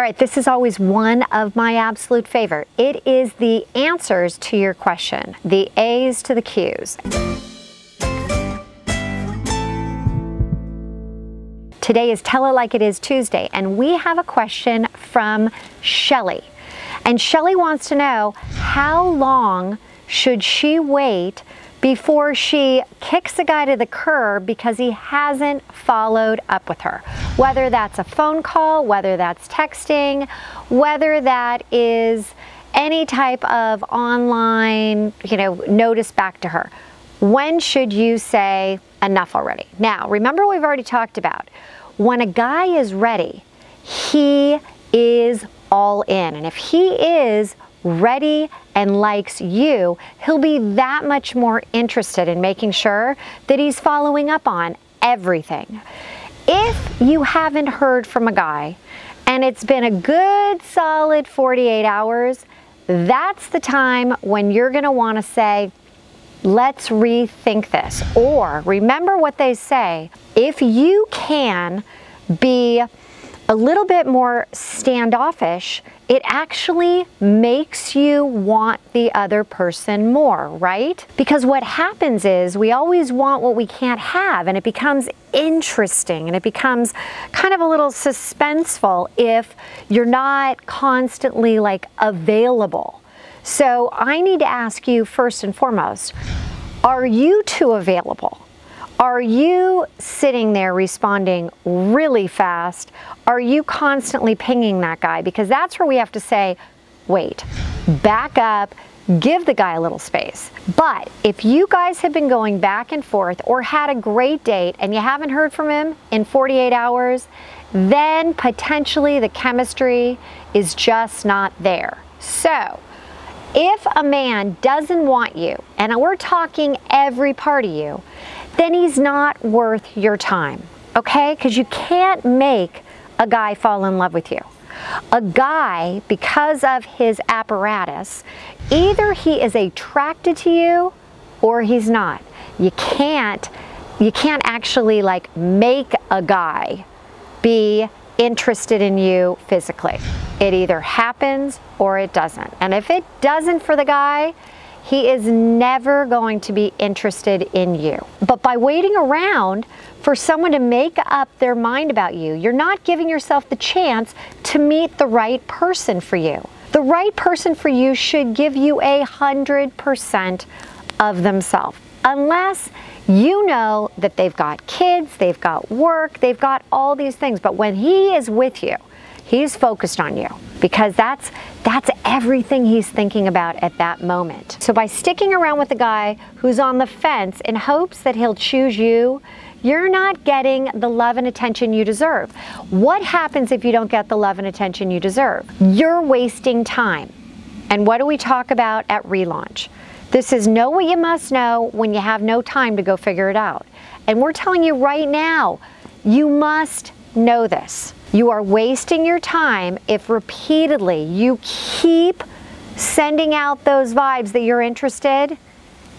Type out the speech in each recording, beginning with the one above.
All right, this is always one of my absolute favorite. It is the answers to your question, the A's to the Q's. Today is Tell It Like It Is Tuesday, and we have a question from Shelly. And Shelly wants to know, how long should she wait before she kicks the guy to the curb because he hasn't followed up with her? Whether that's a phone call, whether that's texting, whether that is any type of online, notice back to her. When should you say enough already? Now, remember what we've already talked about. When a guy is ready, he is all in. And if he is ready and likes you, he'll be that much more interested in making sure that he's following up on everything. If you haven't heard from a guy and it's been a good solid 48 hours, that's the time when you're going to want to say, let's rethink this. Or remember what they say, if you can be a little bit more standoffish, it actually makes you want the other person more, right? Because what happens is we always want what we can't have, and it becomes interesting and it becomes kind of a little suspenseful if you're not constantly available. So I need to ask you first and foremost, are you too available? Are you sitting there responding really fast? Are you constantly pinging that guy? Because that's where we have to say, wait, back up, give the guy a little space. But if you guys have been going back and forth or had a great date and you haven't heard from him in 48 hours, then potentially the chemistry is just not there. So if a man doesn't want you, and we're talking every part of you, then he's not worth your time, okay? Because you can't make a guy fall in love with you. A guy, because of his apparatus, either he is attracted to you or he's not. You can't actually make a guy be interested in you physically. It either happens or it doesn't. And if it doesn't for the guy, he is never going to be interested in you. But by waiting around for someone to make up their mind about you, you're not giving yourself the chance to meet the right person for you. The right person for you should give you 100% of themselves, unless you know that they've got kids, they've got work, they've got all these things. But when he is with you, he's focused on you, because that's everything he's thinking about at that moment. So by sticking around with a guy who's on the fence in hopes that he'll choose you, you're not getting the love and attention you deserve. What happens if you don't get the love and attention you deserve? You're wasting time. And what do we talk about at relaunch? This is know what you must know when you have no time to go figure it out. And we're telling you right now, you must know this. You are wasting your time if repeatedly you keep sending out those vibes that you're interested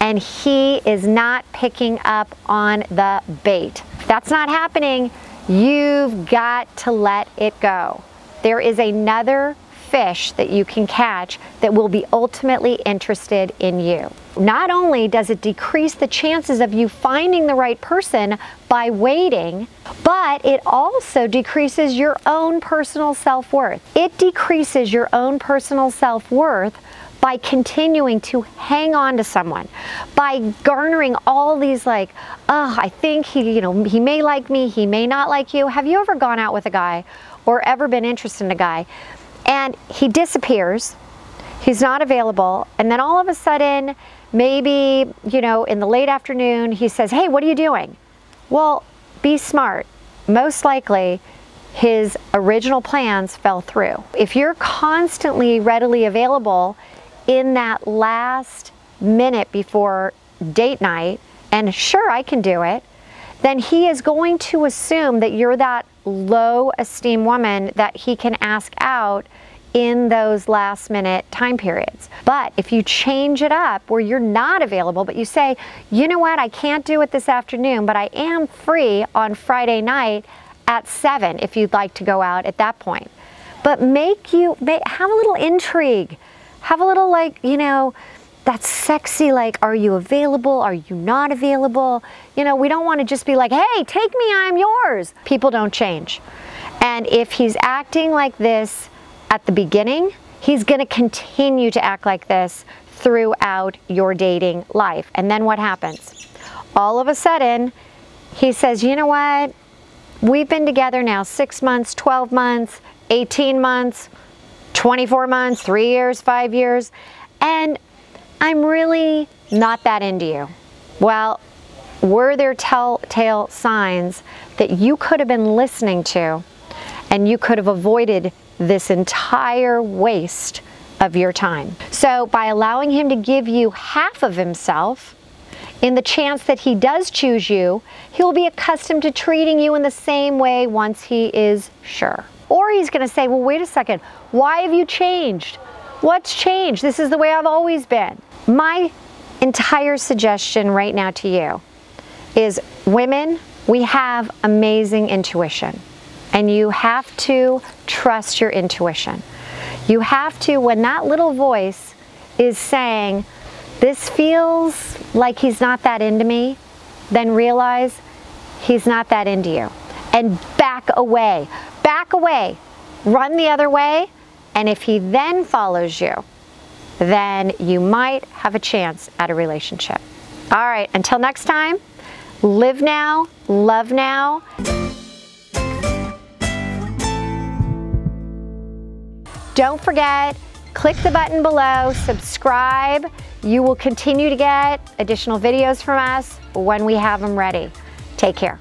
and he is not picking up on the bait. If that's not happening, you've got to let it go. There is another fish that you can catch that will be ultimately interested in you. Not only does it decrease the chances of you finding the right person by waiting, but it also decreases your own personal self-worth. It decreases your own personal self-worth by continuing to hang on to someone, by garnering all these I think he may like me, he may not like you. Have you ever gone out with a guy or ever been interested in a guy and he disappears, he's not available, and then all of a sudden, maybe, in the late afternoon, he says, hey, what are you doing? Well, be smart. Most likely, his original plans fell through. If you're constantly readily available in that last minute before date night, and sure, I can do it, then he is going to assume that you're that low esteem woman that he can ask out in those last minute time periods. But if you change it up where you're not available, but you say, you know what, I can't do it this afternoon, but I am free on Friday night at 7 if you'd like to go out at that point. but have a little intrigue. Have a little, like, you know, that's sexy, like, are you available? Are you not available? You know, we don't want to just be like, hey, take me, I'm yours. People don't change. And if he's acting like this at the beginning, he's going to continue to act like this throughout your dating life. And then what happens? All of a sudden, he says, you know what? We've been together now 6 months, 12 months, 18 months, 24 months, 3 years, 5 years, and I'm really not that into you. Well, were there telltale signs that you could have been listening to, and you could have avoided this entire waste of your time? So by allowing him to give you half of himself, in the chance that he does choose you, he will be accustomed to treating you in the same way once he is sure. Or he's going to say, well, wait a second, why have you changed? What's changed? This is the way I've always been. My entire suggestion right now to you is, women, we have amazing intuition, and you have to trust your intuition. You have to, when that little voice is saying, this feels like he's not that into me, then realize he's not that into you. And back away. Back away. Run the other way. And if he then follows you, then you might have a chance at a relationship. All right, until next time, live now, love now. Don't forget, click the button below, subscribe. You will continue to get additional videos from us when we have them ready. Take care.